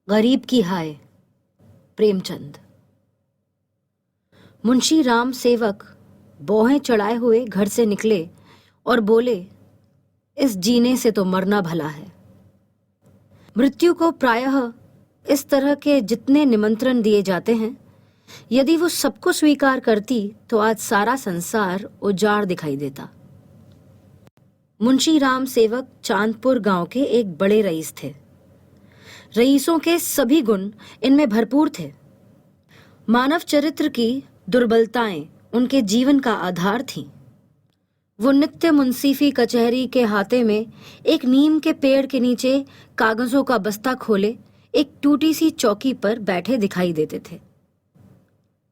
गरीब की हाय। प्रेमचंद। मुंशी राम सेवक बोहें चढ़ाए हुए घर से निकले और बोले, इस जीने से तो मरना भला है। मृत्यु को प्रायः इस तरह के जितने निमंत्रण दिए जाते हैं, यदि वो सबको स्वीकार करती तो आज सारा संसार उजाड़ दिखाई देता। मुंशी राम सेवक चांदपुर गांव के एक बड़े रईस थे। रईसों के सभी गुण इनमें भरपूर थे। मानव चरित्र की दुर्बलताएं उनके जीवन का आधार थीं। वो नित्य मुंसीफी कचहरी के हाथे में एक नीम के पेड़ के नीचे कागजों का बस्ता खोले एक टूटी सी चौकी पर बैठे दिखाई देते थे।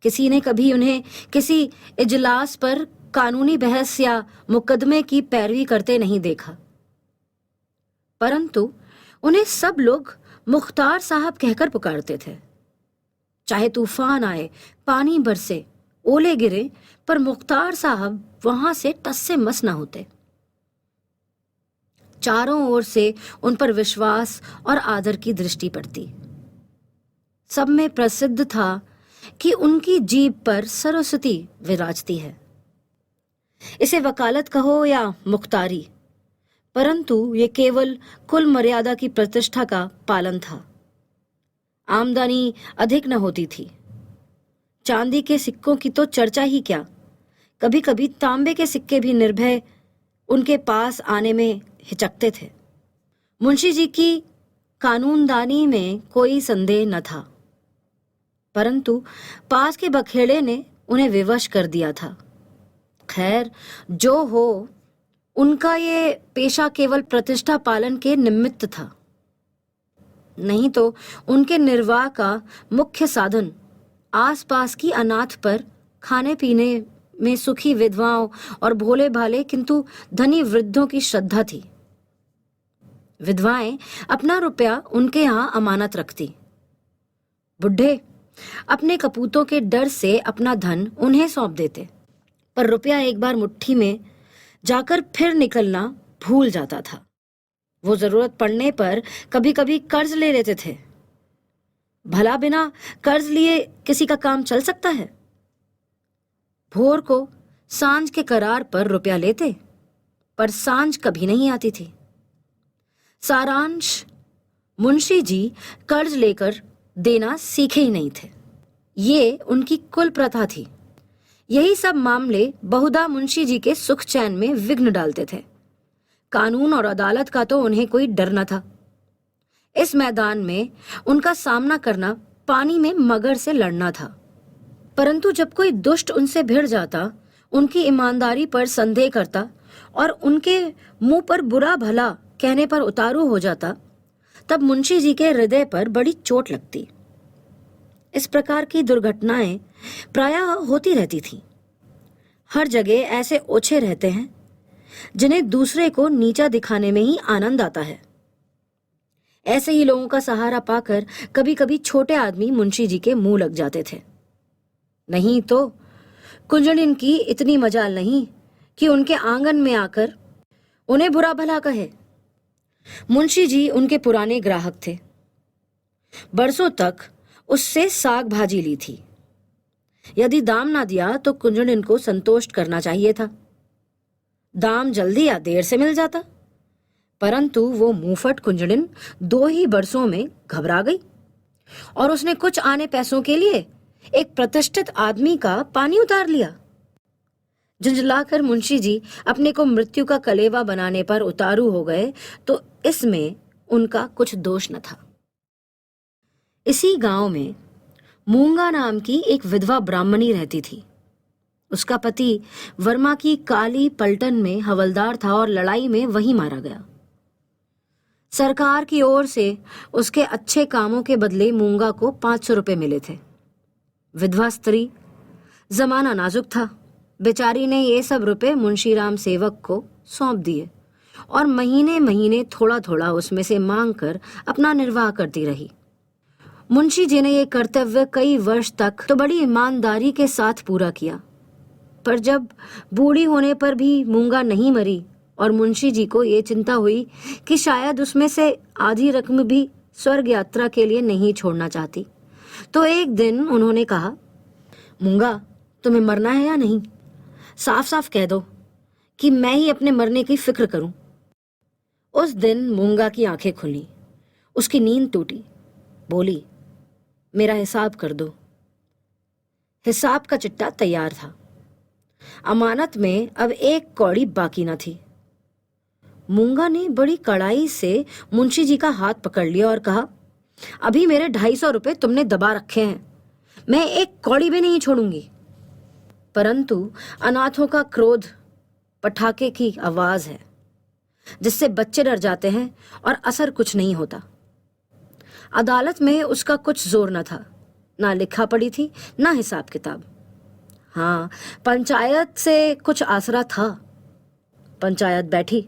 किसी ने कभी उन्हें किसी इजलास पर कानूनी बहस या मुकदमे की पैरवी करते नहीं देखा, परंतु उन्हें सब लोग मुख्तार साहब कहकर पुकारते थे। चाहे तूफान आए, पानी बरसे, ओले गिरे, पर मुख्तार साहब वहां से टस से मस न होते। चारों ओर से उन पर विश्वास और आदर की दृष्टि पड़ती। सब में प्रसिद्ध था कि उनकी जीभ पर सरस्वती विराजती है। इसे वकालत कहो या मुख्तारी, परंतु ये केवल कुल मर्यादा की प्रतिष्ठा का पालन था। आमदनी अधिक न होती थी। चांदी के सिक्कों की तो चर्चा ही क्या, कभी कभी तांबे के सिक्के भी निर्भय उनके पास आने में हिचकते थे। मुंशी जी की कानूनदानी में कोई संदेह न था, परंतु पास के बखेड़े ने उन्हें विवश कर दिया था। खैर, जो हो, उनका ये पेशा केवल प्रतिष्ठा पालन के निमित्त था, नहीं तो उनके निर्वाह का मुख्य साधन आसपास की अनाथ पर खाने पीने में सुखी विधवाओं और भोले भाले किंतु धनी वृद्धों की श्रद्धा थी। विधवाएं अपना रुपया उनके यहाँ अमानत रखती। बुढ़े अपने कपूतों के डर से अपना धन उन्हें सौंप देते, पर रुपया एक बार मुट्ठी में जाकर फिर निकलना भूल जाता था। वो जरूरत पड़ने पर कभी कभी कर्ज ले लेते थे। भला बिना कर्ज लिए किसी का काम चल सकता है? भोर को सांझ के करार पर रुपया लेते, पर सांझ कभी नहीं आती थी। सारांश, मुंशी जी कर्ज लेकर देना सीखे ही नहीं थे। ये उनकी कुल प्रथा थी। यही सब मामले बहुधा मुंशी जी के सुख चैन में विघ्न डालते थे। कानून और अदालत का तो उन्हें कोई डर न था। इस मैदान में उनका सामना करना पानी में मगर से लड़ना था। परंतु जब कोई दुष्ट उनसे भिड़ जाता, उनकी ईमानदारी पर संदेह करता और उनके मुंह पर बुरा भला कहने पर उतारू हो जाता, तब मुंशी जी के हृदय पर बड़ी चोट लगती। इस प्रकार की दुर्घटनाएं प्रायः होती रहती थीं। हर जगह ऐसे ओछे रहते हैं जिन्हें दूसरे को नीचा दिखाने में ही आनंद आता है। ऐसे ही लोगों का सहारा पाकर कभी कभी छोटे आदमी मुंशी जी के मुंह लग जाते थे। नहीं तो कुंजड़िन की इतनी मजाल नहीं कि उनके आंगन में आकर उन्हें बुरा भला कहे। मुंशी जी उनके पुराने ग्राहक थे। बरसों तक उससे साग भाजी ली थी। यदि दाम ना दिया तो कुंजड़िन को संतोष करना चाहिए था। दाम जल्दी या देर से मिल जाता, परंतु वो मुंहफट कुंजड़िन 2 ही बरसों में घबरा गई और उसने कुछ आने पैसों के लिए एक प्रतिष्ठित आदमी का पानी उतार लिया। झुंझलाकर मुंशी जी अपने को मृत्यु का कलेवा बनाने पर उतारू हो गए, तो इसमें उनका कुछ दोष न था। इसी गांव में मूंगा नाम की एक विधवा ब्राह्मणी रहती थी। उसका पति वर्मा की काली पलटन में हवलदार था और लड़ाई में वहीं मारा गया। सरकार की ओर से उसके अच्छे कामों के बदले मूंगा को 500 रुपए मिले थे। विधवा स्त्री, जमाना नाजुक था। बेचारी ने ये सब रुपए मुंशीराम सेवक को सौंप दिए और महीने महीने थोड़ा थोड़ा उसमें से मांग कर अपना निर्वाह करती रही। मुंशी जी ने ये कर्तव्य कई वर्ष तक तो बड़ी ईमानदारी के साथ पूरा किया, पर जब बूढ़ी होने पर भी मूंगा नहीं मरी और मुंशी जी को ये चिंता हुई कि शायद उसमें से आधी रकम भी स्वर्ग यात्रा के लिए नहीं छोड़ना चाहती। तो एक दिन उन्होंने कहा, मूंगा, तुम्हें मरना है या नहीं? साफ साफ कह दो कि मैं ही अपने मरने की फिक्र करूं। उस दिन मूंगा की आंखें खुली, उसकी नींद टूटी। बोली, मेरा हिसाब कर दो। हिसाब का चिट्ठा तैयार था। अमानत में अब 1 कौड़ी बाकी न थी। मूंगा ने बड़ी कड़ाई से मुंशी जी का हाथ पकड़ लिया और कहा, अभी मेरे 250 रुपए तुमने दबा रखे हैं, मैं 1 कौड़ी भी नहीं छोड़ूंगी। परंतु अनाथों का क्रोध पटाखे की आवाज है, जिससे बच्चे डर जाते हैं और असर कुछ नहीं होता। अदालत में उसका कुछ जोर न था, ना लिखा पड़ी थी, ना हिसाब किताब। हाँ, पंचायत से कुछ आसरा था। पंचायत बैठी,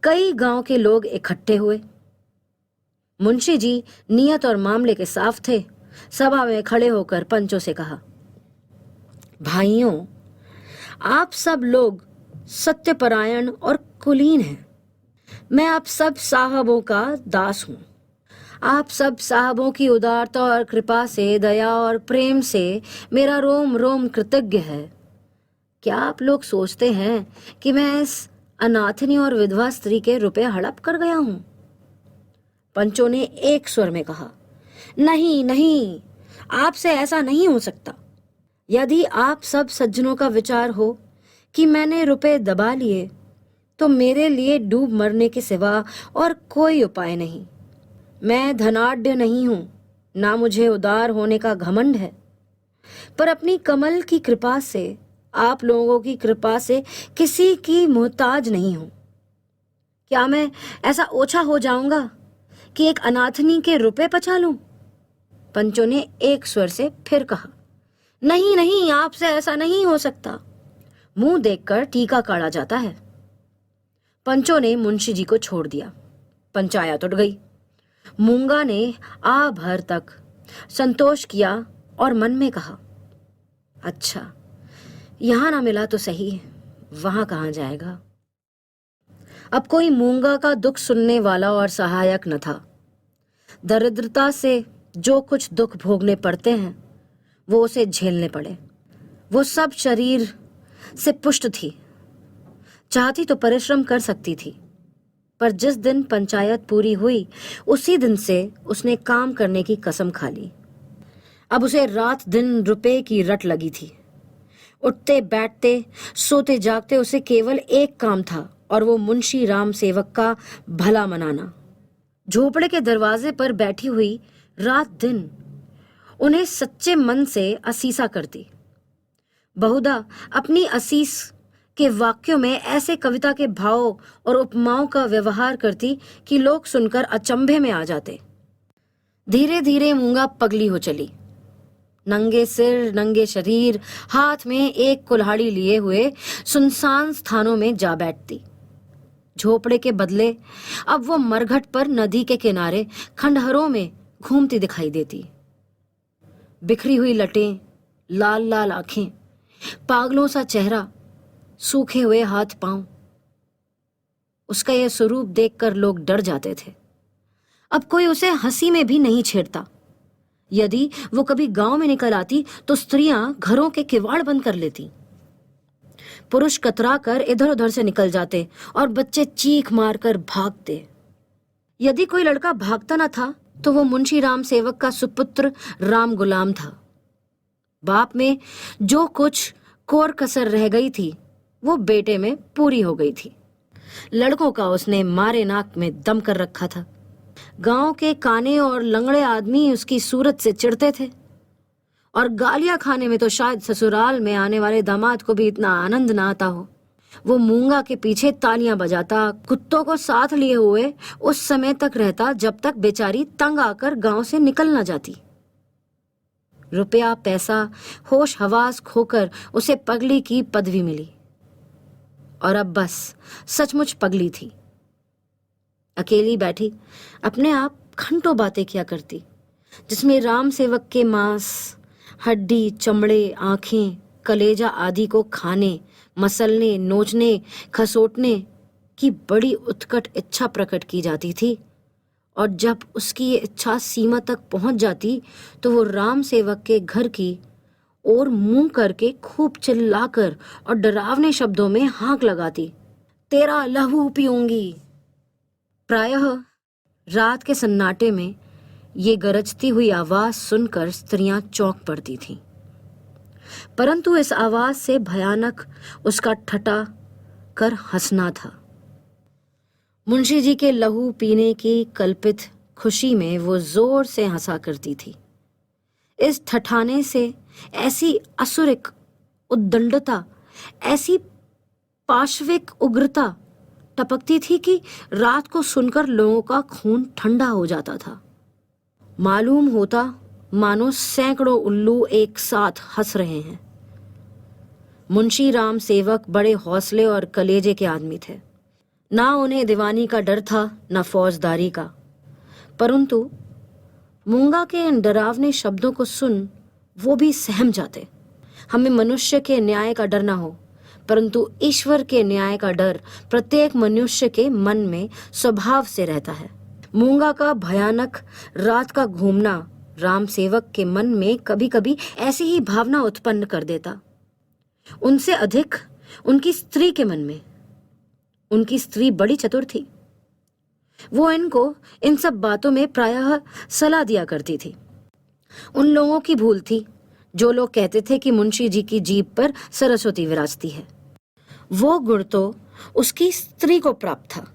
कई गांव के लोग इकट्ठे हुए। मुंशी जी नियत और मामले के साफ थे। सभा में खड़े होकर पंचों से कहा, भाइयों, आप सब लोग सत्यपरायण और कुलीन हैं। मैं आप सब साहबों का दास हूं। आप सब साहबों की उदारता और कृपा से, दया और प्रेम से मेरा रोम रोम कृतज्ञ है। क्या आप लोग सोचते हैं कि मैं इस अनाथनी और विधवा स्त्री के रुपए हड़प कर गया हूं? पंचों ने एक स्वर में कहा, नहीं नहीं, आपसे ऐसा नहीं हो सकता। यदि आप सब सज्जनों का विचार हो कि मैंने रुपए दबा लिए, तो मेरे लिए डूब मरने के सिवा और कोई उपाय नहीं। मैं धनाढ्य नहीं हूं, ना मुझे उदार होने का घमंड है, पर अपनी कमल की कृपा से, आप लोगों की कृपा से किसी की मोहताज नहीं हूं। क्या मैं ऐसा ओछा हो जाऊंगा कि एक अनाथनी के रुपए पचा लूं? पंचों ने एक स्वर से फिर कहा, नहीं नहीं, आपसे ऐसा नहीं हो सकता। मुंह देखकर टीका काढ़ा जाता है। पंचों ने मुंशी जी को छोड़ दिया। पंचायत उठ गई। मूंगा ने आ भर तक संतोष किया और मन में कहा, अच्छा, यहां ना मिला तो सही, वहां कहां जाएगा। अब कोई मूंगा का दुख सुनने वाला और सहायक न था। दरिद्रता से जो कुछ दुख भोगने पड़ते हैं, वो उसे झेलने पड़े। वो सब शरीर से पुष्ट थी, चाहती तो परिश्रम कर सकती थी, पर जिस दिन पंचायत पूरी हुई, उसी दिन से उसने काम करने की कसम खा ली। अब उसे रात दिन रुपए की रट लगी थी। उठते बैठते, सोते जागते उसे केवल एक काम था, और वो मुंशी राम सेवक का भला मनाना। झोपड़े के दरवाजे पर बैठी हुई रात दिन उन्हें सच्चे मन से असीसा करती। बहुधा अपनी असीस के वाक्यों में ऐसे कविता के भावों और उपमाओं का व्यवहार करती कि लोग सुनकर अचंभे में आ जाते। धीरे धीरे मूंगा पगली हो चली। नंगे सिर, नंगे शरीर, हाथ में एक कुल्हाड़ी लिए हुए सुनसान स्थानों में जा बैठती। झोपड़े के बदले अब वो मरघट पर नदी के किनारे खंडहरों में घूमती दिखाई देती। बिखरी हुई लटें, लाल लाल आंखें, पागलों सा चेहरा, सूखे हुए हाथ पांव। उसका यह स्वरूप देखकर लोग डर जाते थे। अब कोई उसे हंसी में भी नहीं छेड़ता। यदि वो कभी गांव में निकल आती तो स्त्रियां घरों के किवाड़ बंद कर लेती। पुरुष कतरा कर इधर उधर से निकल जाते और बच्चे चीख मारकर भागते। यदि कोई लड़का भागता न था तो वो मुंशी राम सेवक का सुपुत्र राम गुलाम था। बाप में जो कुछ कोर कसर रह गई थी, वो बेटे में पूरी हो गई थी। लड़कों का उसने मारे नाक में दम कर रखा था। गांव के काने और लंगड़े आदमी उसकी सूरत से चिढ़ते थे, और गालियां खाने में तो शायद ससुराल में आने वाले दामाद को भी इतना आनंद ना आता हो। वो मूंगा के पीछे तालियां बजाता, कुत्तों को साथ लिए हुए उस समय तक रहता जब तक बेचारी तंग आकर गांव से निकल ना जाती। रुपया पैसा होश हवास खोकर उसे पगली की पदवी मिली, और अब बस सचमुच पगली थी। अकेली बैठी अपने आप घंटों बातें किया करती, जिसमें राम सेवक के मांस, हड्डी, चमड़े, आंखें, कलेजा आदि को खाने, मसलने, नोचने, खसोटने की बड़ी उत्कट इच्छा प्रकट की जाती थी, और जब उसकी ये इच्छा सीमा तक पहुंच जाती तो वो राम सेवक के घर की ओर मुंह करके खूब चिल्लाकर और डरावने शब्दों में हाक लगाती, तेरा लहू पीऊंगी। प्रायः रात के सन्नाटे में ये गरजती हुई आवाज सुनकर स्त्रियां चौंक पड़ती थीं, परंतु इस आवाज से भयानक उसका ठटा कर हंसना था। मुंशी जी के लहू पीने की कल्पित खुशी में वो जोर से हंसा करती थी। इस ठठाने से ऐसी असुरिक उद्दंडता, ऐसी पाशविक उग्रता टपकती थी कि रात को सुनकर लोगों का खून ठंडा हो जाता था। मालूम होता मानो सैकड़ों उल्लू एक साथ हंस रहे हैं। मुंशी राम सेवक बड़े हौसले और कलेजे के आदमी थे। ना उन्हें दीवानी का डर था, ना फौजदारी का, परंतु मूंगा के इन डरावने शब्दों को सुन वो भी सहम जाते। हमें मनुष्य के न्याय का डर ना हो, परंतु ईश्वर के न्याय का डर प्रत्येक मनुष्य के मन में स्वभाव से रहता है। मूंगा का भयानक रात का घूमना राम सेवक के मन में कभी कभी ऐसी ही भावना उत्पन्न कर देता। उनसे अधिक उनकी स्त्री के मन में। उनकी स्त्री बड़ी चतुर थी। वो इनको इन सब बातों में प्रायः सलाह दिया करती थी। उन लोगों की भूल थी जो लोग कहते थे कि मुंशी जी की जीभ पर सरस्वती विराजती है। वो गुण तो उसकी स्त्री को प्राप्त था।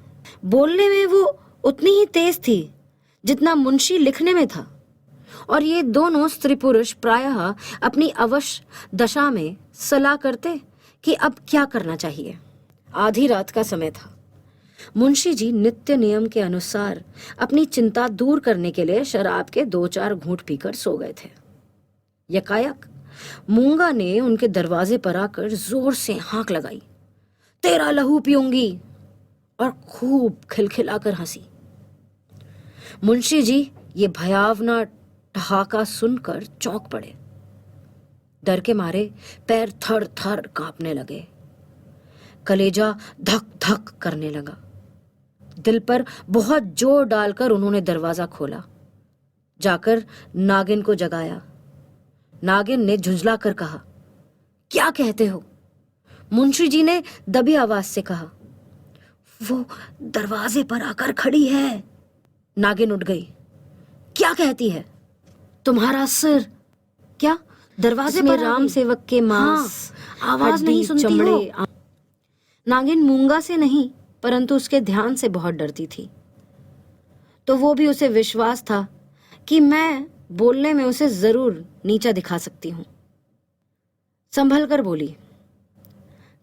बोलने में वो उतनी ही तेज थी जितना मुंशी लिखने में था, और ये दोनों स्त्री पुरुष प्रायः अपनी अवश्य दशा में सलाह करते कि अब क्या करना चाहिए। आधी रात का समय था। मुंशी जी नित्य नियम के अनुसार अपनी चिंता दूर करने के लिए शराब के 2-4 घूंट पीकर सो गए थे। यकायक मूंगा ने उनके दरवाजे पर आकर जोर से हाक लगाई, तेरा लहू पीऊंगी, और खूब खिलखिलाकर हंसी। मुंशी जी ये भयावना ठहाका सुनकर चौंक पड़े। डर के मारे पैर थर थर कांपने लगे, कलेजा धक धक करने लगा। दिल पर बहुत जोर डालकर उन्होंने दरवाजा खोला। जाकर नागिन को जगाया। नागिन ने झुंझला कर कहा, क्या कहते हो? मुंशी जी ने दबी आवाज से कहा, वो दरवाजे पर आकर खड़ी है। नागिन उठ गई। क्या कहती है? तुम्हारा सिर। क्या दरवाजे पर राम सेवक के मांस, आवाज नहीं सुनती हो? नागिन मूंगा से नहीं परंतु उसके ध्यान से बहुत डरती थी, तो वो भी उसे विश्वास था कि मैं बोलने में उसे जरूर नीचा दिखा सकती हूं। संभल कर बोली,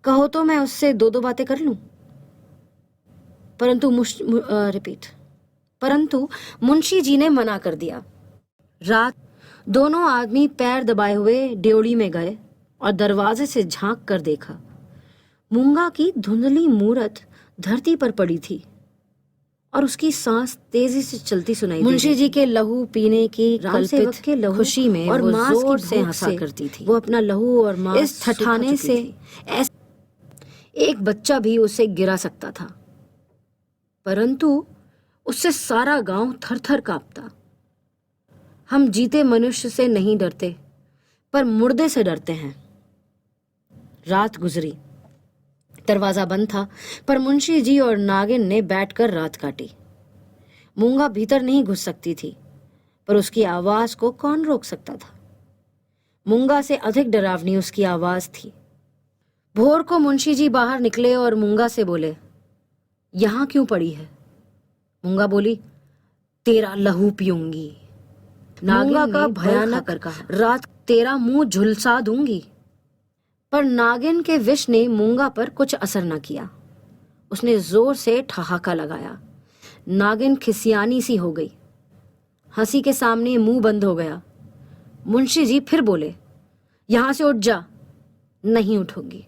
कहो तो मैं उससे 2-2 बातें कर लूं। परंतु मुंशी जी ने मना कर दिया। रात दोनों आदमी पैर दबाए हुए ड्योढ़ी में गए और दरवाजे से झांक कर देखा। मूंगा की धुंधली मूरत धरती पर पड़ी थी और उसकी सांस तेजी से चलती सुनाई। मुंशी जी के लहू पीने की कल्पित के खुशी में और मांस जोर से हंसा करती थी। वो अपना लहू और मांस इस ठठाने से एक बच्चा भी उसे गिरा सकता था, परंतु उससे सारा गांव थर-थर कांपता। हम जीते मनुष्य से नहीं डरते, पर मुर्दे से डरते हैं। रात गुजरी। दरवाजा बंद था, पर मुंशी जी और नागिन ने बैठकर रात काटी। मूंगा भीतर नहीं घुस सकती थी, पर उसकी आवाज को कौन रोक सकता था? मूंगा से अधिक डरावनी उसकी आवाज थी। भोर को मुंशी जी बाहर निकले और मूंगा से बोले, यहां क्यों पड़ी है? मूंगा बोली, तेरा लहू पीऊंगी। नागिन का भयानक कर कहा, रात तेरा मुंह झुलसा दूंगी। पर नागिन के विष ने मूंगा पर कुछ असर न किया। उसने जोर से ठहाका लगाया। नागिन खिसियानी सी हो गई। हंसी के सामने मुंह बंद हो गया। मुंशी जी फिर बोले, यहां से उठ जा। नहीं उठूंगी।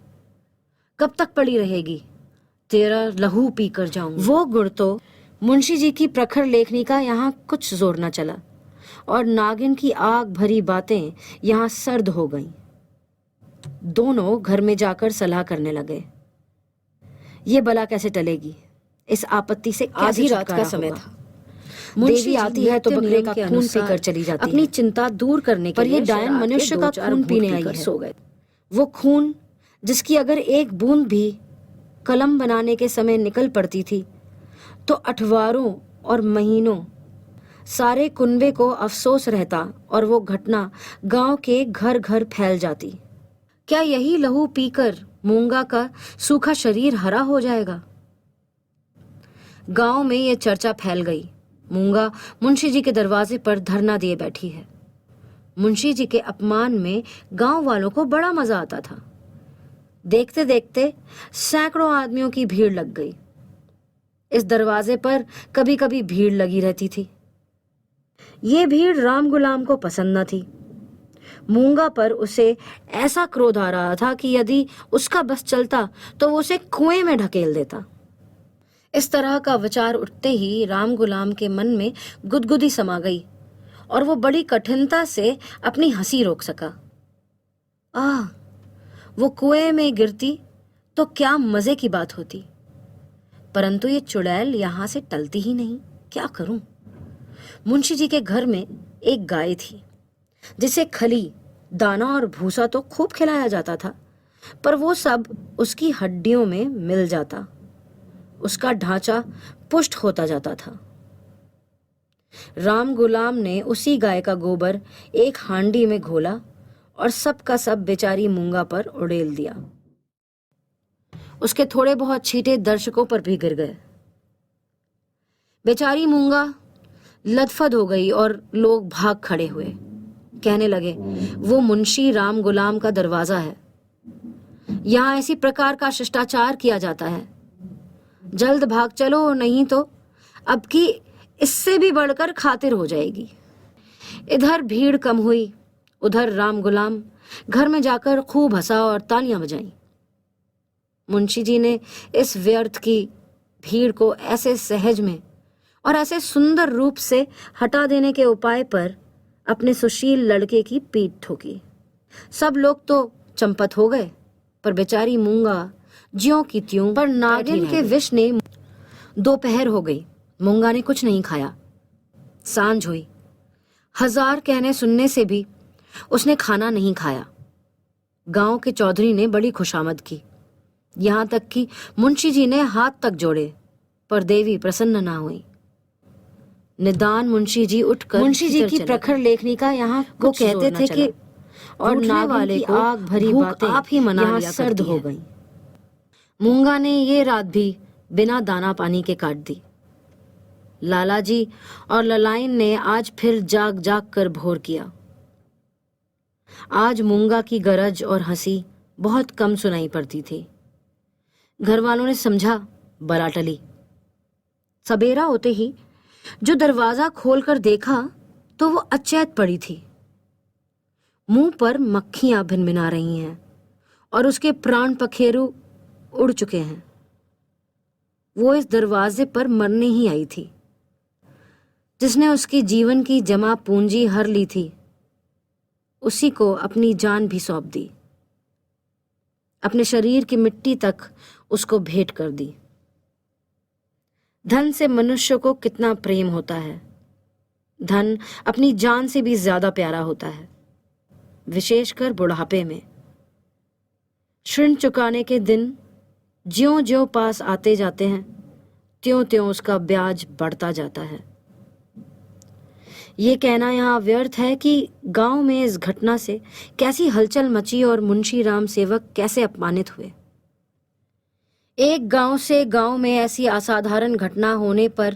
कब तक पड़ी रहेगी? तेरा लहू पी कर जाऊंगी। वो गुड़ तो मुंशी जी की प्रखर लेखनी का यहाँ कुछ जोर न चला और नागिन की आग भरी बातें यहाँ सर्द हो गईं। दोनों घर में जाकर सलाह करने लगे। ये बला कैसे टलेगी? इस आपत्ति से आधी रात का समय था। देवी आती है तो बकरे का खून पीकर चली जाती है अपनी चिंता दूर करने के लिए। पर ये डायन मनुष्य का खून पीने आई है। सो गए। वो खून जिसकी अगर एक बूंद भी कलम बनाने के समय निकल पड़ती थी तो अठवारों और महीनों सारे कुनबे को अफसोस रहता और वो घटना गांव के घर घर फैल जाती। क्या यही लहू पीकर मूंगा का सूखा शरीर हरा हो जाएगा? गांव में ये चर्चा फैल गई। मूंगा मुंशी जी के दरवाजे पर धरना दिए बैठी है। मुंशी जी के अपमान में गांव वालों को बड़ा मजा आता था। देखते देखते सैकड़ों आदमियों की भीड़ लग गई। इस दरवाजे पर कभी कभी भीड़ लगी रहती थी। ये भीड़ राम गुलाम को पसंद न थी। मूंगा पर उसे ऐसा क्रोध आ रहा था कि यदि उसका बस चलता तो वो उसे कुएं में ढकेल देता। इस तरह का विचार उठते ही राम गुलाम के मन में गुदगुदी समा गई और वो बड़ी कठिनता से अपनी हंसी रोक सका। वो कुएं में गिरती तो क्या मजे की बात होती, परंतु ये चुड़ैल यहां से टलती ही नहीं। क्या करूं? मुंशी जी के घर में एक गाय थी जिसे खली, दाना और भूसा तो खूब खिलाया जाता था, पर वो सब उसकी हड्डियों में मिल जाता। उसका ढांचा पुष्ट होता जाता था। राम गुलाम ने उसी गाय का गोबर एक हांडी में घोला और सब का सब बेचारी मूंगा पर उड़ेल दिया। उसके थोड़े बहुत छींटे दर्शकों पर भी गिर गए। बेचारी मूंगा लथपथ हो गई और लोग भाग खड़े हुए। कहने लगे, वो मुंशी राम गुलाम का दरवाजा है, यहां इसी प्रकार का शिष्टाचार किया जाता है। जल्द भाग चलो, नहीं तो अब की इससे भी बढ़कर खातिर हो जाएगी। इधर भीड़ कम हुई, उधर राम गुलाम घर में जाकर खूब हंसा और तालियां बजाईं। मुंशी जी ने इस व्यर्थ की भीड़ को ऐसे सहज में और ऐसे सुंदर रूप से हटा देने के उपाय पर अपने सुशील लड़के की पीठ ठोकी। सब लोग तो चंपत हो गए, पर बेचारी मूंगा ज्यों की त्यों पर नागिन के विष ने। दोपहर हो गई, मूंगा ने कुछ नहीं खाया। सांझ हुई, हजार कहने सुनने से भी उसने खाना नहीं खाया। गांव के चौधरी ने बड़ी खुशामद की, यहां तक कि मुंशी जी ने हाथ तक जोड़े, पर देवी प्रसन्न ना हुई। निदान मुंशी जी उठकर मुंशी जी की प्रखर लेखनी का यहाँ वो कहते थे कि और नागिन वाले को आग भरी बातें आप ही मना लिया सर्द हो गई। मूंगा ने ये रात भी बिना दाना पानी के काट दी। लाला जी और ललाइन ने आज फिर जाग जाग कर भोर किया। आज मूंगा की गरज और हंसी बहुत कम सुनाई पड़ती थी। घर वालों ने समझा बला टली। सबेरा होते ही जो दरवाजा खोलकर देखा तो वो अचेत पड़ी थी। मुंह पर मक्खियां भिनभिना रही हैं और उसके प्राण पखेरु उड़ चुके हैं। वो इस दरवाजे पर मरने ही आई थी। जिसने उसकी जीवन की जमा पूंजी हर ली थी, उसी को अपनी जान भी सौंप दी। अपने शरीर की मिट्टी तक उसको भेंट कर दी। धन से मनुष्य को कितना प्रेम होता है। धन अपनी जान से भी ज्यादा प्यारा होता है, विशेषकर बुढ़ापे में। ऋण चुकाने के दिन ज्यों ज्यों पास आते जाते हैं, त्यों त्यों उसका ब्याज बढ़ता जाता है। ये कहना यहाँ व्यर्थ है कि गांव में इस घटना से कैसी हलचल मची और मुंशी राम सेवक कैसे अपमानित हुए। एक गांव से गांव में ऐसी असाधारण घटना होने पर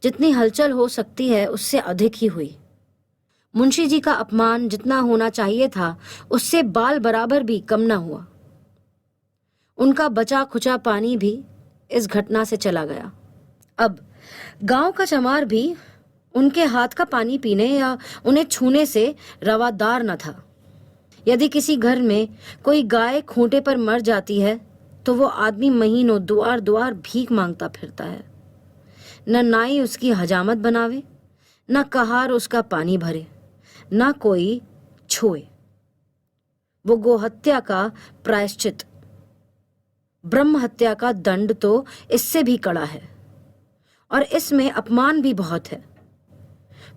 जितनी हलचल हो सकती है, उससे अधिक ही हुई। मुंशी जी का अपमान जितना होना चाहिए था, उससे बाल बराबर भी कम न हुआ। उनका बचा खुचा पानी भी इस घटना से चला गया। अब गांव का चमार भी उनके हाथ का पानी पीने या उन्हें छूने से रवादार न था। यदि किसी घर में कोई गाय खूंटे पर मर जाती है तो वो आदमी महीनों द्वार द्वार भीख मांगता फिरता है। न नाई उसकी हजामत बनावे, न कहार उसका पानी भरे, न कोई छुए। वो गोहत्या का प्रायश्चित, ब्रह्म हत्या का दंड तो इससे भी कड़ा है, और इसमें अपमान भी बहुत है।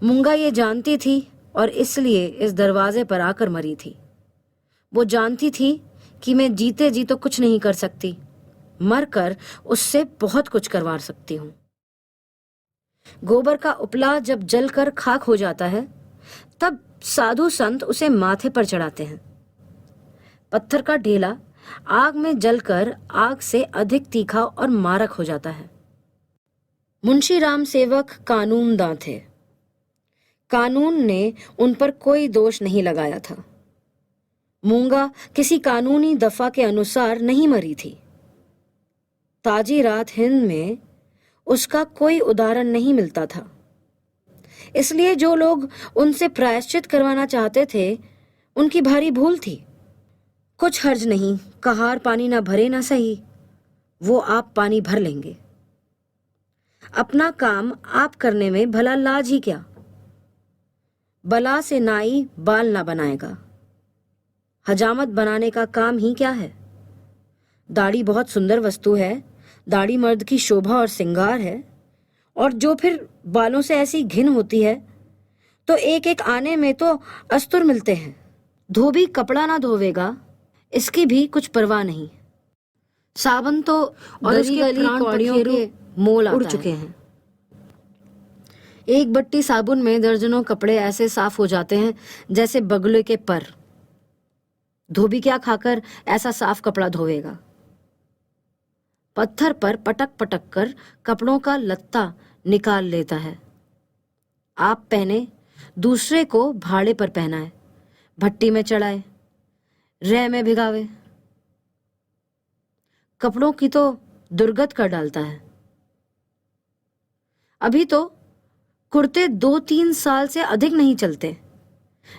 मूंगा ये जानती थी और इसलिए इस दरवाजे पर आकर मरी थी। वो जानती थी कि मैं जीते जी तो कुछ नहीं कर सकती, मरकर उससे बहुत कुछ करवा सकती हूं। गोबर का उपला जब जलकर खाक हो जाता है तब साधु संत उसे माथे पर चढ़ाते हैं। पत्थर का ढेला आग में जलकर आग से अधिक तीखा और मारक हो जाता है। मुंशी राम सेवक कानूनदां थे। कानून ने उन पर कोई दोष नहीं लगाया था। मूंगा किसी कानूनी दफा के अनुसार नहीं मरी थी। ताजी रात हिंद में उसका कोई उदाहरण नहीं मिलता था, इसलिए जो लोग उनसे प्रायश्चित करवाना चाहते थे उनकी भारी भूल थी। कुछ हर्ज नहीं, कहार पानी ना भरे ना सही, वो आप पानी भर लेंगे। अपना काम आप करने में भला लाज ही क्या। बला से नाई बाल ना बनाएगा। हजामत बनाने का काम ही क्या है। दाढ़ी बहुत सुंदर वस्तु है, दाढ़ी मर्द की शोभा और श्रृंगार है, और जो फिर बालों से ऐसी घिन होती है तो एक एक आने में तो अस्तुर मिलते हैं। धोबी कपड़ा ना धोवेगा, इसकी भी कुछ परवाह नहीं। साबन तो और उसके गली कौड़ियों के मोल उड़ चुके हैं। एक बट्टी साबुन में दर्जनों कपड़े ऐसे साफ हो जाते हैं जैसे बगुले के पर। धोबी क्या खाकर ऐसा साफ कपड़ा धोवेगा। पत्थर पर पटक पटक कर कपड़ों का लत्ता निकाल लेता है। आप पहने, दूसरे को भाड़े पर पहनाए, भट्टी में चढ़ाए, रह में भिगावे। कपड़ों की तो दुर्गत कर डालता है। अभी तो कुर्ते 2-3 साल से अधिक नहीं चलते,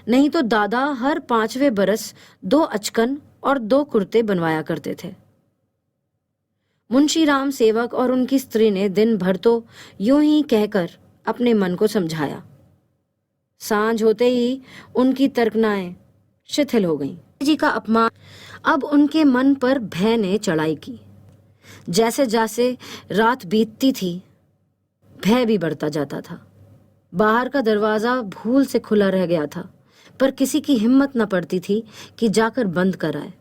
नहीं तो दादा हर 5वें बरस 2 अचकन और 2 कुर्ते बनवाया करते थे। मुंशी राम सेवक और उनकी स्त्री ने दिन भर तो यूं ही कहकर अपने मन को समझाया। सांझ होते ही उनकी तर्कनाएं शिथिल हो गईं। जी का अपमान अब उनके मन पर भय ने चढ़ाई की। जैसे जैसे रात बीतती थी, भय भी बढ़ता जाता था। बाहर का दरवाजा भूल से खुला रह गया था, पर किसी की हिम्मत न पड़ती थी कि जाकर बंद कराए।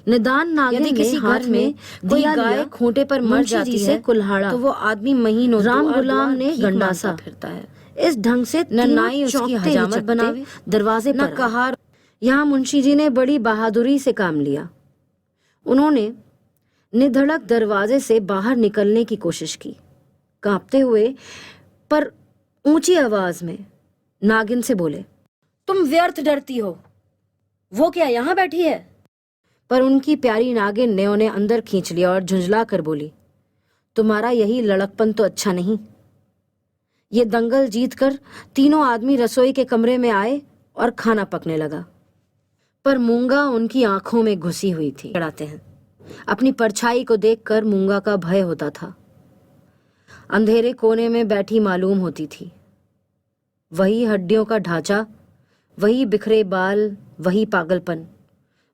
निदान नागिन ने किसी हाथ में कोई गाय खूंटे पर मर जाती है कुल्हाड़ा, तो वो आदमी महीनों राम गुलाम ने गंडासा फिरता है। इस ढंग से न नाई उसकी हजामत बनावे दरवाजे पर, न कहार। यहाँ मुंशी जी ने बड़ी बहादुरी से काम लिया। उन्होंने निधड़क दरवाजे से बाहर निकलने की कोशिश की, कांपते हुए पर ऊंची आवाज में नागिन से बोले, तुम व्यर्थ डरती हो, वो क्या यहाँ बैठी है? पर उनकी प्यारी नागिन ने उन्हें अंदर खींच लिया और झुंझला कर बोली, तुम्हारा यही लड़कपन तो अच्छा नहीं। ये दंगल जीतकर तीनों आदमी रसोई के कमरे में आए और खाना पकने लगा। पर मूंगा उनकी आंखों में घुसी हुई थी। चढ़ाते हैं। अपनी परछाई को देखकर मूंगा का भय होता था। अंधेरे कोने में बैठी मालूम होती थी। वही हड्डियों का ढांचा, वही बिखरे बाल, वही पागलपन,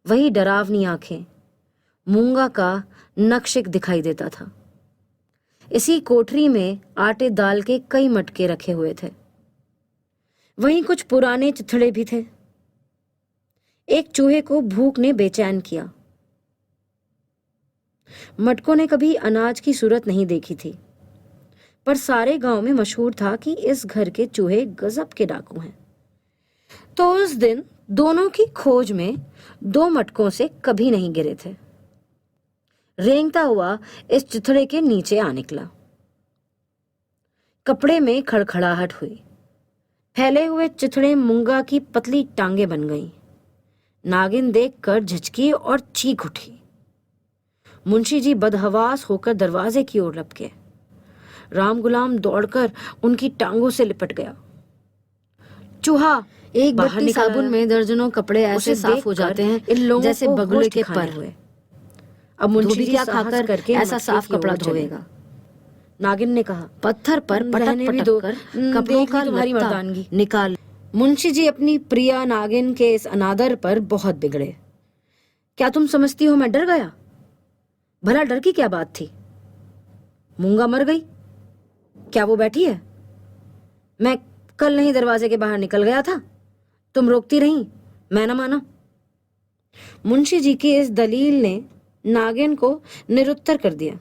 वही डरावनी आंखें। मूंगा का नक्शिक दिखाई देता था। इसी कोठरी में आटे दाल के कई मटके रखे हुए थे। वहीं कुछ पुराने चिथड़े भी थे। एक चूहे को भूख ने बेचैन किया। मटकों ने कभी अनाज की सूरत नहीं देखी थी, पर सारे गांव में मशहूर था कि इस घर के चूहे गजब के डाकू हैं। तो उस दिन दोनों की खोज में 2 मटकों से कभी नहीं गिरे थे। रेंगता हुआ इस चिथड़े के नीचे आ निकला। कपड़े में खड़खड़ाहट हुई। फैले हुए चिथड़े मूंगा की पतली टांगे बन गईं। नागिन देखकर झिझकी और चीख उठी। मुंशी जी बदहवास होकर दरवाजे की ओर लपके। राम गुलाम दौड़कर उनकी टांगों से लिपट गया। चूहा एक बट्टी साबुन में दर्जनों कपड़े ऐसे साफ हो जाते हैं इन लोगों जैसे बगुले के पर हुए। अब मुंशी जी क्या खाकर करके ऐसा साफ कपड़ा धोएगा? नागिन ने कहा। पत्थर पर पटक पटक कर कपड़ों का तुम्हारी मर्दानगी निकाल। मुंशी जी अपनी प्रिया नागिन के इस अनादर पर बहुत बिगड़े। क्या तुम समझती हो मैं डर गया? भला डर की क्या बात थी? मूंगा मर गई, क्या वो बैठी है? मैं कल नहीं दरवाजे के बाहर निकल गया था, तुम रोकती रही, मैं न माना। मुंशी जी की इस दलील ने नागिन को निरुत्तर कर दिया।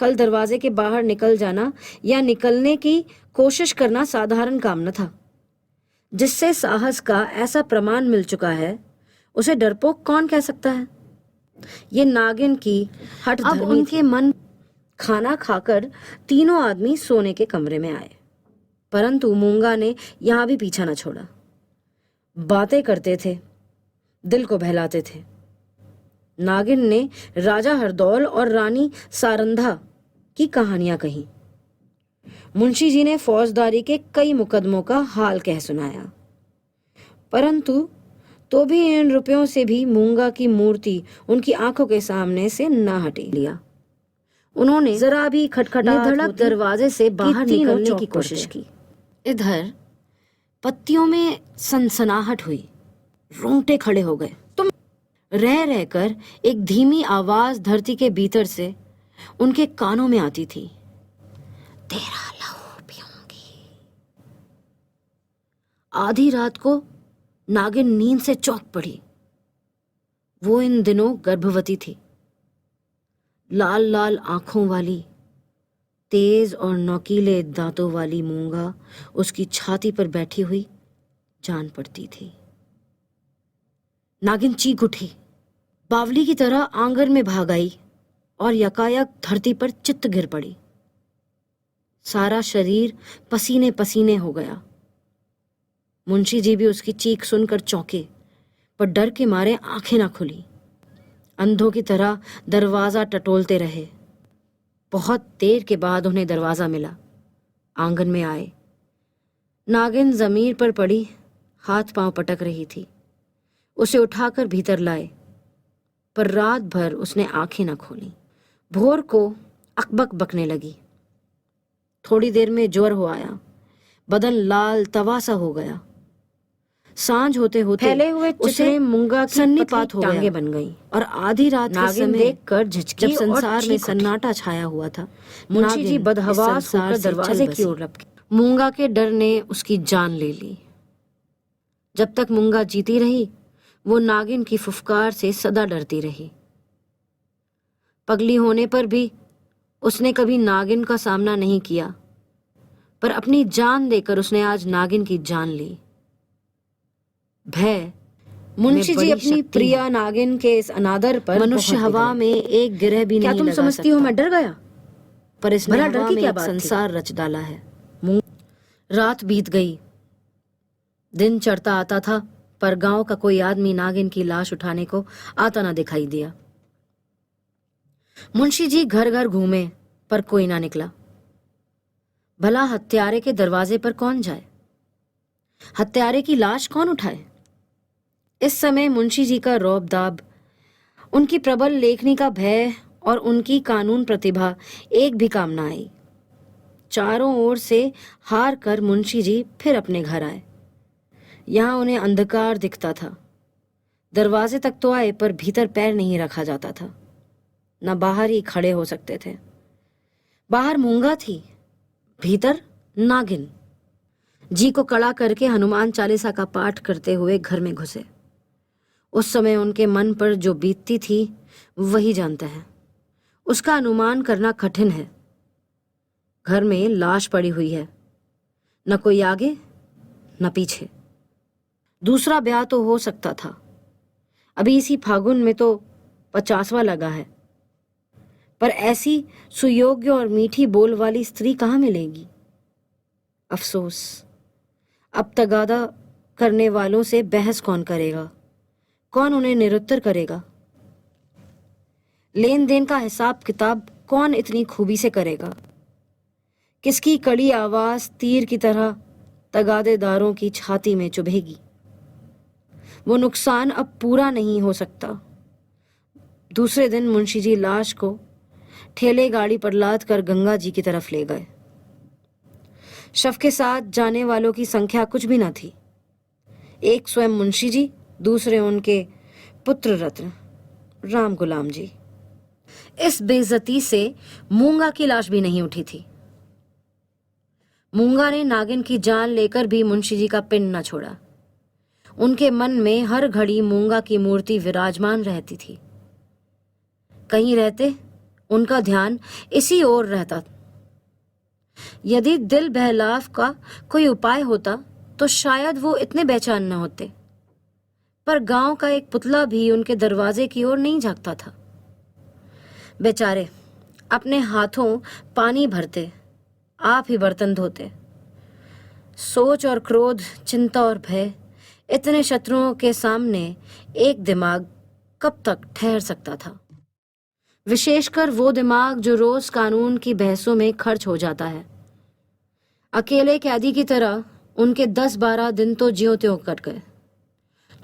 कल दरवाजे के बाहर निकल जाना या निकलने की कोशिश करना साधारण काम न था। जिससे साहस का ऐसा प्रमाण मिल चुका है, उसे डरपोक कौन कह सकता है? ये नागिन की हठ धर्मी। अब उनके मन खाना खाकर तीनों आदमी सोने के कमरे में आए, परंतु मूंगा ने यहां भी पीछा न छोड़ा। बातें करते थे, दिल को बहलाते थे। नागिन ने राजा हरदौल और रानी सारंधा की कहानियां कही। मुंशी जी ने फौजदारी के कई मुकदमों का हाल कह सुनाया, परंतु तो भी इन रुपयों से भी मूंगा की मूर्ति उनकी आंखों के सामने से ना हटी लिया। उन्होंने जरा भी खटखटाहट दरवाजे से बाहर निकलने की कोशिश की। इधर पत्तियों में सनसनाहट हुई, रोंगटे खड़े हो गए। तुम रह रहकर एक धीमी आवाज धरती के भीतर से उनके कानों में आती थी, तेरा लहू पीऊंगी। आधी रात को नागिन नींद से चौंक पड़ी। वो इन दिनों गर्भवती थी। लाल लाल आंखों वाली, तेज और नोकीले दांतों वाली मूंगा उसकी छाती पर बैठी हुई जान पड़ती थी। नागिन चीख उठी, बावली की तरह आंगन में भाग आई और यकायक धरती पर चित्त गिर पड़ी। सारा शरीर पसीने पसीने हो गया। मुंशी जी भी उसकी चीख सुनकर चौंके, पर डर के मारे आंखें ना खुली। अंधों की तरह दरवाजा टटोलते रहे। बहुत देर के बाद उन्हें दरवाजा मिला। आंगन में आए। नागिन जमीन पर पड़ी हाथ पांव पटक रही थी। उसे उठाकर भीतर लाए, पर रात भर उसने आंखें न खोली। भोर को अकबक बकने लगी। थोड़ी देर में ज्वर हो आया, बदन लाल तवा सा हो गया। सांझ होते होते फैले हुए चित्रे मूंगा की सन्नीपात हो गया बन गई और आधी रात के समय देखकर झिझकी। जब संसार में सन्नाटा छाया हुआ था, मुंशी जी बदहवास होकर दरवाजे की ओर लपके। मूंगा के डर ने उसकी जान ले ली। जब तक मूंगा जीती रही, वो नागिन की फुफकार से सदा डरती रही। पगली होने पर भी उसने कभी नागिन का सामना नहीं किया, पर अपनी जान देकर उसने आज नागिन की जान ली। भय मुंशी जी अपनी प्रिया नागिन के इस अनादर पर मनुष्य हवा में एक गिरह भी नहीं लगा सकता। क्या तुम समझती हो मैं डर गया? पर इसने हवा में एक संसार रच डाला है। रात बीत गई, दिन चढ़ता आता था, पर गांव का कोई आदमी नागिन की लाश उठाने को आता ना दिखाई दिया। मुंशी जी घर घर घूमे, पर कोई ना निकला। भला हत्यारे के दरवाजे पर कौन जाए? हत्यारे की लाश कौन उठाए? इस समय मुंशी जी का रौब दाब, उनकी प्रबल लेखनी का भय और उनकी कानून प्रतिभा एक भी काम ना आई। चारों ओर से हार कर मुंशी जी फिर अपने घर आए। यहां उन्हें अंधकार दिखता था। दरवाजे तक तो आए, पर भीतर पैर नहीं रखा जाता था। न बाहर ही खड़े हो सकते थे। बाहर मूंगा थी, भीतर नागिन। जी को कड़ा करके हनुमान चालीसा का पाठ करते हुए घर में घुसे। उस समय उनके मन पर जो बीतती थी वही जानता है। उसका अनुमान करना कठिन है। घर में लाश पड़ी हुई है, न कोई आगे न पीछे। दूसरा ब्याह तो हो सकता था। अभी इसी फागुन में तो 50वां लगा है, पर ऐसी सुयोग्य और मीठी बोल वाली स्त्री कहाँ मिलेगी? अफसोस, अब तगादा करने वालों से बहस कौन करेगा? कौन उन्हें निरुत्तर करेगा? लेन देन का हिसाब किताब कौन इतनी खूबी से करेगा? किसकी कड़ी आवाज तीर की तरह तगादेदारों की छाती में चुभेगी? वो नुकसान अब पूरा नहीं हो सकता। दूसरे दिन मुंशी जी लाश को ठेले गाड़ी पर लाद कर गंगा जी की तरफ ले गए। शव के साथ जाने वालों की संख्या कुछ भी न थी। एक स्वयं मुंशी जी, दूसरे उनके पुत्र रत्न राम गुलाम जी। इस बेइज्जती से मूंगा की लाश भी नहीं उठी थी। मूंगा ने नागिन की जान लेकर भी मुंशी जी का पिंड न छोड़ा। उनके मन में हर घड़ी मूंगा की मूर्ति विराजमान रहती थी। कहीं रहते उनका ध्यान इसी ओर रहता। यदि दिल बहलाव का कोई उपाय होता तो शायद वो इतने बेचैन न होते, पर गांव का एक पुतला भी उनके दरवाजे की ओर नहीं झांकता था। बेचारे अपने हाथों पानी भरते, आप ही बर्तन धोते। सोच और क्रोध, चिंता और भय, इतने शत्रुओं के सामने एक दिमाग कब तक ठहर सकता था? विशेषकर वो दिमाग जो रोज कानून की बहसों में खर्च हो जाता है। अकेले कैदी की तरह उनके 10-12 दिन तो ज्यों त्यों कट गए।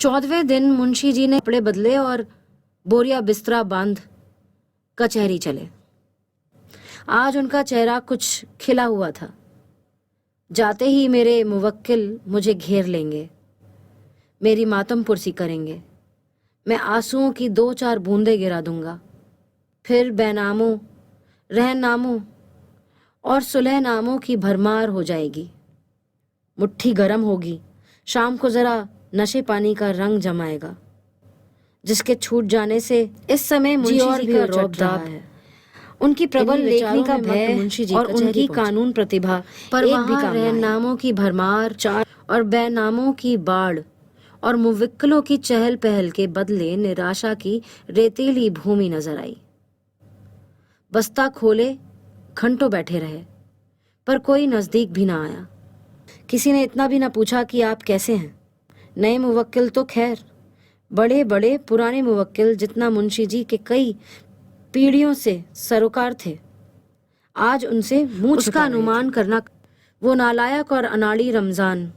14वें दिन मुंशी जी ने कपड़े बदले और बोरिया बिस्तरा बांध कचहरी चले। आज उनका चेहरा कुछ खिला हुआ था। जाते ही मेरे मुवक्किल मुझे घेर लेंगे, मेरी मातम पुरसी करेंगे। मैं आंसुओं की 2-4 बूंदें गिरा दूंगा। फिर बैनामों, रहनामों और सुलहनामों की भरमार हो जाएगी। मुट्ठी गर्म होगी। शाम को जरा नशे पानी का रंग जमाएगा, जिसके छूट जाने से इस समय मुंशी जी का रौब-दाब है। उनकी प्रबल लेखनी का भय और उनकी कानून प्रतिभा, पर वहां रहनामों की भरमार और बैनामों की बाढ़ और मुवक्किलों की चहल पहल के बदले निराशा की रेतीली भूमि नजर आई। बस्ता खोले घंटों बैठे रहे, पर कोई नजदीक भी ना आया। किसी ने इतना भी ना पूछा कि आप कैसे हैं। नए मुवक्किल तो खैर, बड़े बड़े पुराने मुवक्किल जितना मुंशी जी के कई पीढ़ियों से सरोकार थे, आज उनसे मुंह उसका अनुमान करना। वो नालायक और अनाड़ी रमजान,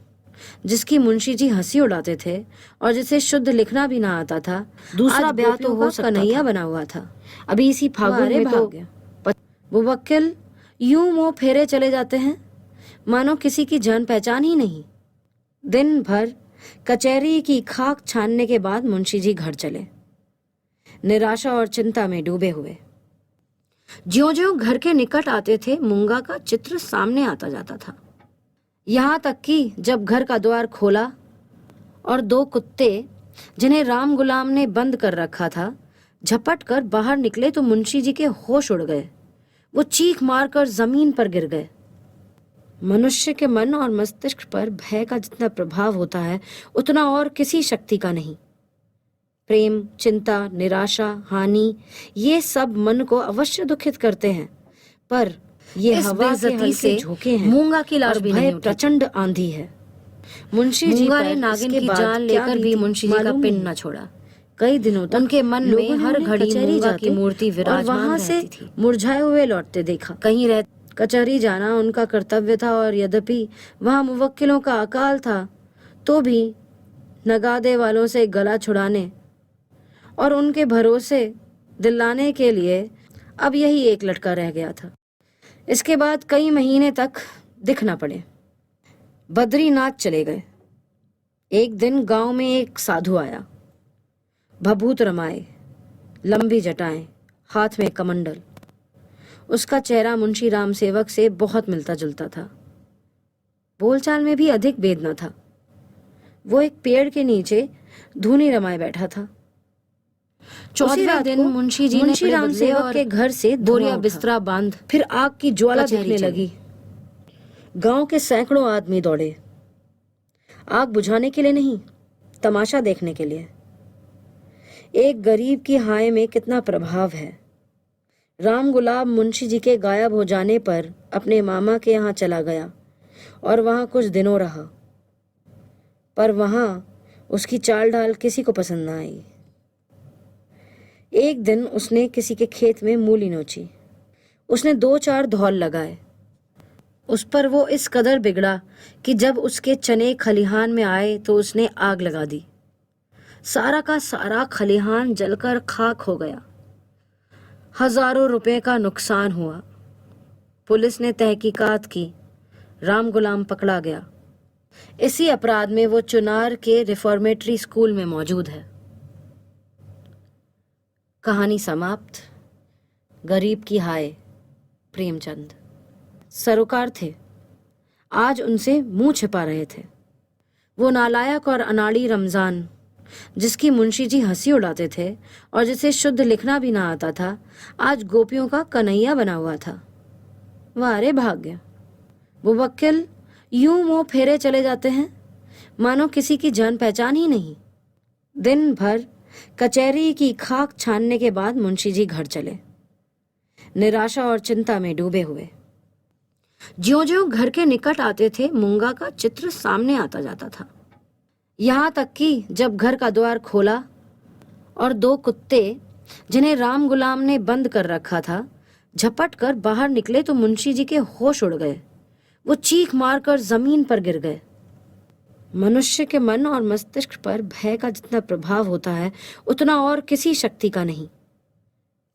जिसकी मुंशी जी हंसी उड़ाते थे और जिसे शुद्ध लिखना भी ना आता था, दूसरा ब्याह तो हो कन्हैया बना हुआ था। अभी इसी फागुन में तो मुवक्किल यूं मुंह फेरे चले जाते हैं मानो किसी की जान पहचान ही नहीं। दिन भर कचहरी की खाक छानने के बाद मुंशी जी घर चले, निराशा और चिंता में डूबे हुए। ज्यों-ज्यों घर के निकट आते थे, मूंगा का चित्र सामने आता जाता था। यहां तक कि जब घर का द्वार खोला और 2 कुत्ते, जिन्हें राम गुलाम ने बंद कर रखा था, झपट कर बाहर निकले तो मुंशी जी के होश उड़ गए। वो चीख मारकर जमीन पर गिर गए। मनुष्य के मन और मस्तिष्क पर भय का जितना प्रभाव होता है, उतना और किसी शक्ति का नहीं। प्रेम, चिंता, निराशा, हानि, ये सब मन को अवश्य दुखित करते हैं, पर ये हवा के हल्के झोंके हैं। मूंगा की लाश भी नहीं, प्रचंड आंधी है। मुंशी जी ने नागिन की जान लेकर भी मुंशी जी का पिंड न छोड़ा। कई दिनों तक उनके मन में हर घड़ी मूंगा की मूर्ति विराजमान रहती थी। मुरझाए हुए लौटते देखा। कहीं रह कचहरी जाना उनका कर्तव्य था, और यद्यपि वहां मुवक्किलों का अकाल था, तो भी नगादे वालों से गला छुड़ाने और उनके भरोसे दिलाने के लिए अब यही एक लटका रह गया था। इसके बाद कई महीने तक दिख न पड़े। बद्रीनाथ चले गए। एक दिन गांव में एक साधु आया, भभूत रमाए, लंबी जटाएं, हाथ में कमंडल। उसका चेहरा मुंशी राम सेवक से बहुत मिलता जुलता था। बोलचाल में भी अधिक भेद न था। वो एक पेड़ के नीचे धूनी रमाए बैठा था। 14वें दिन मुंशी जी ने राम सेवक के घर से बोरिया बिस्तरा बांध, फिर आग की ज्वाला दिखने लगी। गांव के सैकड़ों आदमी दौड़े, आग बुझाने के लिए नहीं, तमाशा देखने के लिए। एक गरीब की हाय में कितना प्रभाव है। राम गुलाब मुंशी जी के गायब हो जाने पर अपने मामा के यहाँ चला गया और वहां कुछ दिनों रहा, पर वहां उसकी चाल ढाल किसी को पसंद ना आई। एक दिन उसने किसी के खेत में मूली नोची। उसने 2-4 धौल लगाए। उस पर वो इस कदर बिगड़ा कि जब उसके चने खलिहान में आए तो उसने आग लगा दी। सारा का सारा खलिहान जलकर खाक हो गया। हजारों रुपए का नुकसान हुआ। पुलिस ने तहकीकात की, राम गुलाम पकड़ा गया। इसी अपराध में वो चुनार के रिफॉर्मेटरी स्कूल में मौजूद है। कहानी समाप्त। गरीब की हाय, प्रेमचंद। सरोकार थे, आज उनसे मुंह छिपा रहे थे। वो नालायक और अनाड़ी रमजान, जिसकी मुंशी जी हंसी उड़ाते थे और जिसे शुद्ध लिखना भी ना आता था, आज गोपियों का कन्हैया बना हुआ था। वारे भाग्य! वो वकील यूं मुंह फेरे चले जाते हैं मानो किसी की जान पहचान ही नहीं। दिन भर कचहरी की खाक छानने के बाद मुंशी जी घर चले, निराशा और चिंता में डूबे हुए। ज्यों-ज्यों घर के निकट आते थे, मूंगा का चित्र सामने आता जाता था। यहां तक कि जब घर का द्वार खोला और दो कुत्ते, जिन्हें राम गुलाम ने बंद कर रखा था, झपट कर बाहर निकले तो मुंशी जी के होश उड़ गए। वो चीख मारकर जमीन पर गिर गए। मनुष्य के मन और मस्तिष्क पर भय का जितना प्रभाव होता है, उतना और किसी शक्ति का नहीं।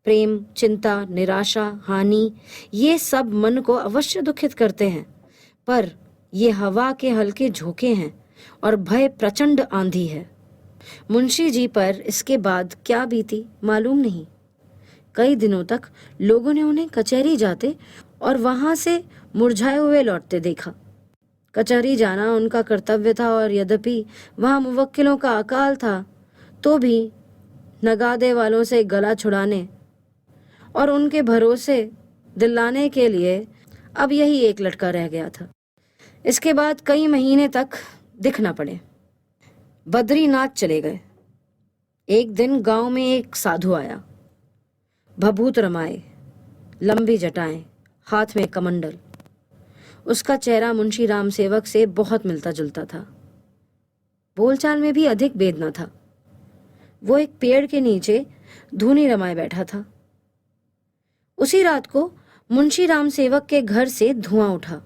प्रेम, चिंता, निराशा, हानि, ये सब मन को अवश्य दुखित करते हैं, पर ये हवा के हल्के झोंके हैं और भय प्रचंड आंधी है। मुंशी जी पर इसके बाद क्या बीती मालूम नहीं। कई दिनों तक लोगों ने उन्हें कचहरी जाते और वहां से मुरझाए हुए लौटते देखा। कचहरी जाना उनका कर्तव्य था और यद्यपि वहां मुवक्किलों का अकाल था, तो भी नगादे वालों से गला छुड़ाने और उनके भरोसे दिलाने के लिए अब यही एक लटका रह गया था। इसके बाद कई महीने तक दिख न पड़े। बद्रीनाथ चले गए। एक दिन गांव में एक साधु आया, भभूत रमाए, लंबी जटाएं, हाथ में कमंडल। उसका चेहरा मुंशी राम सेवक से बहुत मिलता जुलता था। बोलचाल में भी अधिक भेद न था। वो एक पेड़ के नीचे धूनी रमाए बैठा था। उसी रात को मुंशी राम सेवक के घर से धुआं उठा,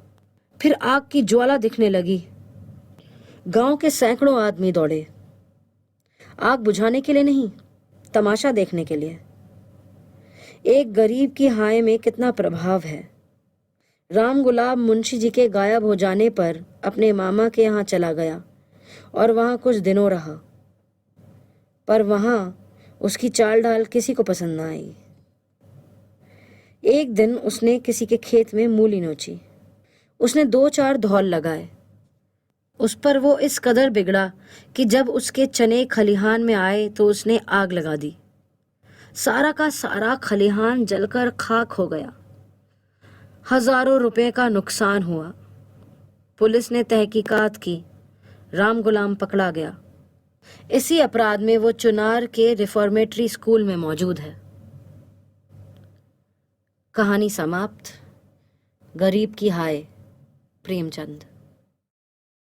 फिर आग की ज्वाला दिखने लगी। गांव के सैकड़ों आदमी दौड़े, आग बुझाने के लिए नहीं, तमाशा देखने के लिए। एक गरीब की हाय में कितना प्रभाव है। राम गुलाम मुंशी जी के गायब हो जाने पर अपने मामा के यहाँ चला गया और वहां कुछ दिनों रहा, पर वहां उसकी चाल ढाल किसी को पसंद न आई। एक दिन उसने किसी के खेत में मूली नोची। उसने 2-4 धौल लगाए। उस पर वो इस कदर बिगड़ा कि जब उसके चने खलिहान में आए तो उसने आग लगा दी। सारा का सारा खलिहान जलकर खाक हो गया। हजारों रुपए का नुकसान हुआ। पुलिस ने तहकीकात की, राम गुलाम पकड़ा गया। इसी अपराध में वो चुनार के रिफॉर्मेटरी स्कूल में मौजूद है। कहानी समाप्त। गरीब की हाय, प्रेमचंद।